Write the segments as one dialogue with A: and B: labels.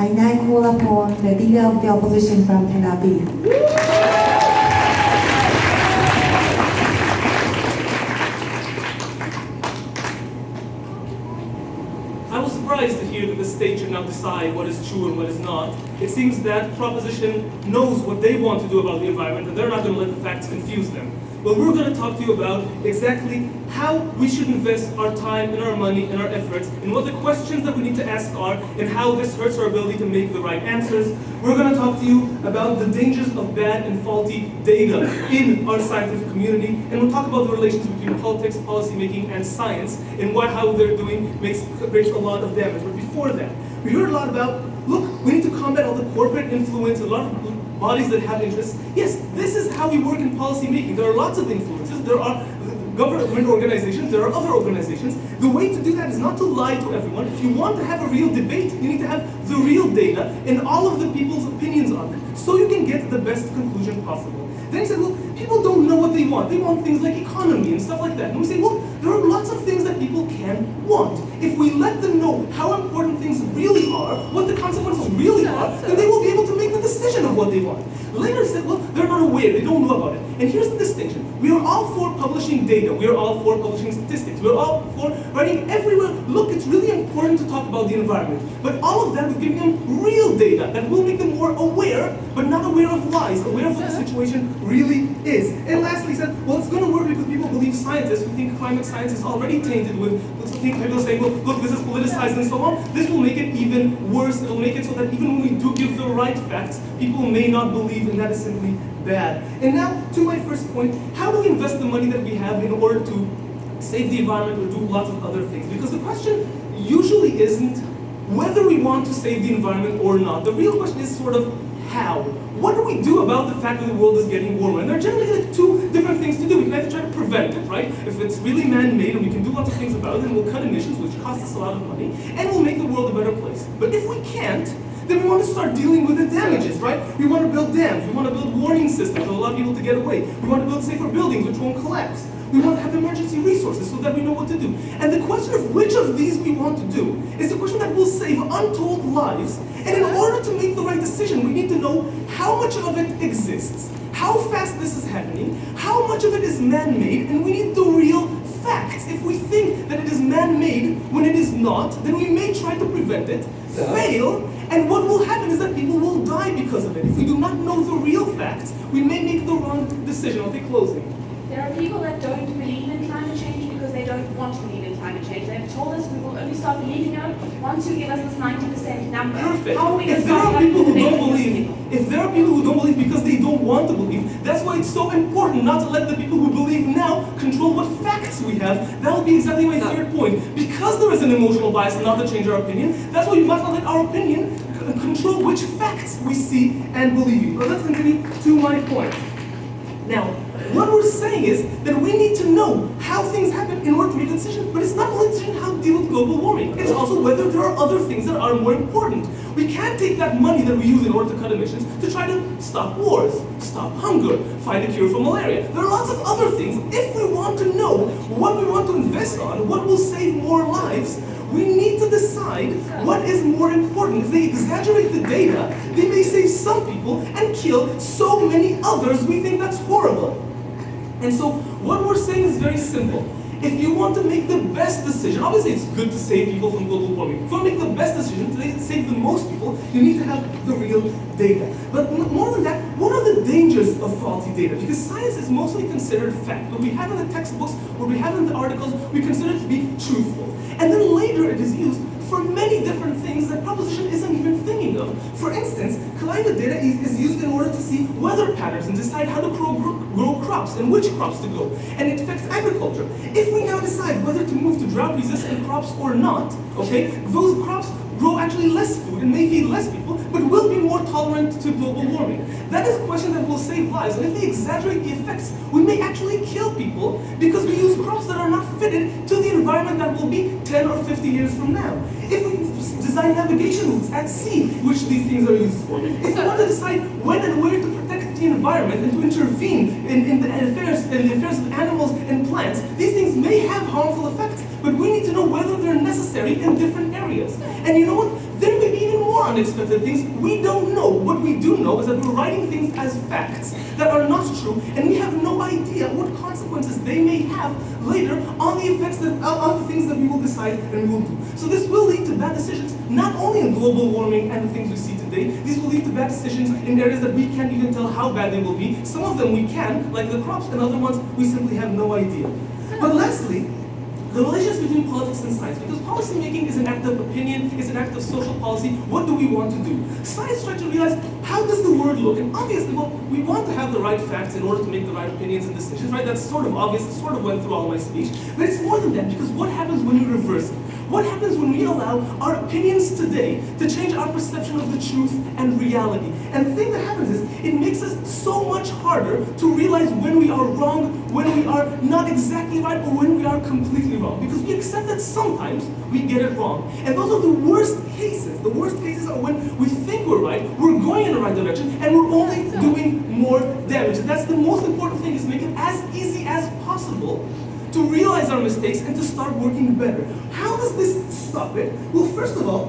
A: I now call upon the leader of the opposition from Tel Aviv.
B: I was surprised to hear that the state should now decide what is true and what is not. It seems that proposition knows what they want to do about the environment, and they're not going to let the facts confuse them. Well, we're going to talk to you about exactly how we should invest our time and our money and our efforts, and what the questions that we need to ask are, and how this hurts our ability to make the right answers. We're going to talk to you about the dangers of bad and faulty data in our scientific community, and we'll talk about the relations between politics, policymaking, and science, and how they're doing creates a lot of damage. But before that, we heard a lot about, look, we need to combat all the corporate influence, a lot of bodies that have interests. Yes, this is how we work in policy making. There are lots of influences. There are government organizations, there are other organizations. The way to do that is not to lie to everyone. If you want to have a real debate, you need to have the real data and all of the people's opinions on it, so you can get the best conclusion possible. Then he said, well, people don't know what they want. They want things like economy and stuff like that. And we say, well, there are lots of things that people can want. If we let them know how important things really are, what the consequences really are, then they will be able to make the decision of what they want. Later he said, well, they're not aware, they don't know about it. And here's the distinction. We are all for publishing data. We are all for publishing statistics. We're all for writing everywhere, look, it's really important to talk about the environment. But all of that is giving them real data that will make them more aware, but not aware of lies, aware of what the situation really is. And lastly he said, well, it's going to work because people believe scientists who think climate science is already tainted with people saying, well, look, this is politicized and so on. This will make it even worse. It'll make it so that even when we do give the right facts, people may not believe, and that is simply bad. And now, to my first point, how do we invest the money that we have in order to save the environment or do lots of other things? Because the question usually isn't whether we want to save the environment or not. The real question is sort of how. What do we do about the fact that the world is getting warmer? And there are generally like two different things to do. We can either try to prevent it, right? If it's really man-made and we can do lots of things about it, then we'll cut emissions, which costs us a lot of money, and we'll make the world a better place. But if we can't, then we want to start dealing with the damages, right? We want to build dams, we want to build warning systems that allow people to get away. We want to build safer buildings which won't collapse. We want to have emergency resources so that we know what to do. And the question of which of these we want to do is the question that will save untold lives. And in order to make the right decision, we need to know how much of it exists, how fast this is happening, how much of it is man-made, and we need the real facts. If we think that it is man-made when it is not, then we may try to prevent it, fail, and what will happen is that people will die because of it. If we do not know the real facts, we may make the wrong decision. I'll take closing.
C: There are people that don't believe in climate change because they don't want to believe in climate change. They've told us we will only start believing in it once you give us this 90% number.
B: Perfect.
C: How are we going
B: If
C: to
B: there
C: start
B: are people who
C: believing
B: don't
C: in
B: believe, if there are people who don't believe because they don't want to believe, that's why it's so important not to let the people who believe now control what facts we have. That will be exactly my third point. Because there is an emotional bias not to change our opinion, that's why we must not let our opinion control which facts we see and believe in. But let's continue to my point. Now, what we're saying is that we need to know how things happen in order to make a decision. But it's not only a decision how to deal with global warming. It's also whether there are other things that are more important. We can't take that money that we use in order to cut emissions to try to stop wars, stop hunger, find a cure for malaria. There are lots of other things. If we want to know what we want to invest on, what will save more lives, we need to decide what is more important. If they exaggerate the data, they may save some people and kill so many others. We think that's horrible. And so what we're saying is very simple. If you want to make the best decision, obviously it's good to save people from global warming. If you want to make the best decision, to save the most people, you need to have the real data. But more than that, what are the dangers of faulty data? Because science is mostly considered fact. What we have in the textbooks, what we have in the articles, we consider it to be truthful. And then later it is used for many different things that proposition isn't even thinking of. For instance, climate data is used in order to see weather patterns and decide how to grow crops and which crops to grow. And it affects agriculture. If we now decide whether to move to drought-resistant crops or not, okay, those crops grow actually less food and may feed less people, but will be more tolerant to global warming. That is a question that will save lives. And if they exaggerate the effects, we may actually kill people because we use crops that are not fitted to the environment that will be 10 or 50 years from now. If we design navigation routes at sea, which these things are used for, if we want to decide when and where to protect the environment and to intervene in the affairs of animals and plants, these things may have harmful effects, but we need to know whether they're necessary in different areas. And you know what? There may be even more unexpected things. We don't know. What we do know is that we're writing things as facts that are not true, and we have no idea what consequences they may have later on the effects on the things that we will decide and we will do. So this will lead to bad decisions, not only in global warming and the things we see today. These will lead to bad decisions in areas that we can't even tell how bad they will be. Some of them we can, like the crops, and other ones we simply have no idea. But lastly, the relations between politics and science, because policy making is an act of opinion, it's an act of social policy. What do we want to do? Science tries to realize, how does the world look? And obviously, well, we want to have the right facts in order to make the right opinions and decisions, right? That's sort of obvious, it sort of went through all my speech. But it's more than that, because what happens when we reverse it? What happens when we allow our opinions today to change our perception of the truth and reality? And the thing that happens is, it makes us so much harder to realize when we are wrong, when we are not exactly right, or when we are completely wrong. Because we accept that sometimes we get it wrong. And those are the worst cases. The worst cases are when we think we're right, we're going in the right direction, and we're only doing more damage. And that's the most important thing, is make it as easy as possible to realize our mistakes and to start working better. How does this stop it? Well, first of all,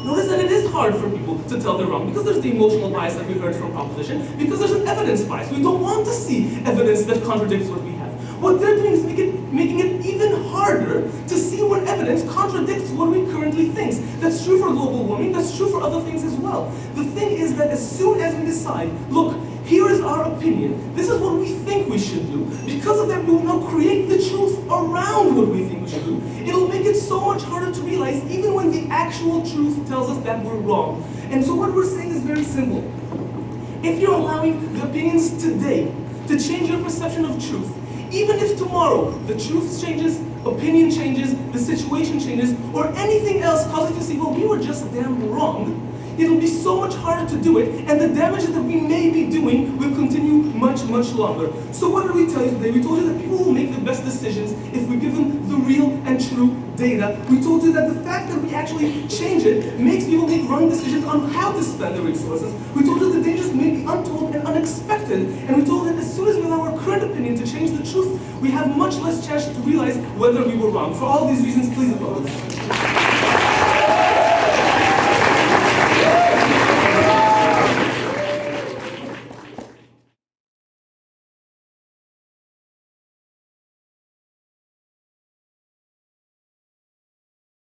B: notice that it is hard for people to tell they're wrong, because there's the emotional bias that we heard from proposition, because there's an evidence bias. We don't want to see evidence that contradicts what we have. What they're doing is making it even harder to see when evidence contradicts what we currently think. That's true for global warming, that's true for other things as well. The thing is that as soon as we decide, look, here is our opinion, this is what we think we should do, because of that we will now create the truth around what we think we should do. It'll make it so much harder to realize, even when the actual truth tells us that we're wrong. And so what we're saying is very simple. If you're allowing the opinions today to change your perception of truth, even if tomorrow the truth changes, opinion changes, the situation changes, or anything else causes you to see, well, we were just damn wrong, it'll be so much harder to do it, and the damage that we may be doing will continue much, much longer. So what did we tell you today? We told you that people will make the best decisions if we give them the real and true data. We told you that the fact that we actually change it makes people make wrong decisions on how to spend the resources. We told you the dangers may be untold and unexpected, and we told you that as soon as we allow our current opinion to change the truth, we have much less chance to realize whether we were wrong. For all these reasons, please vote.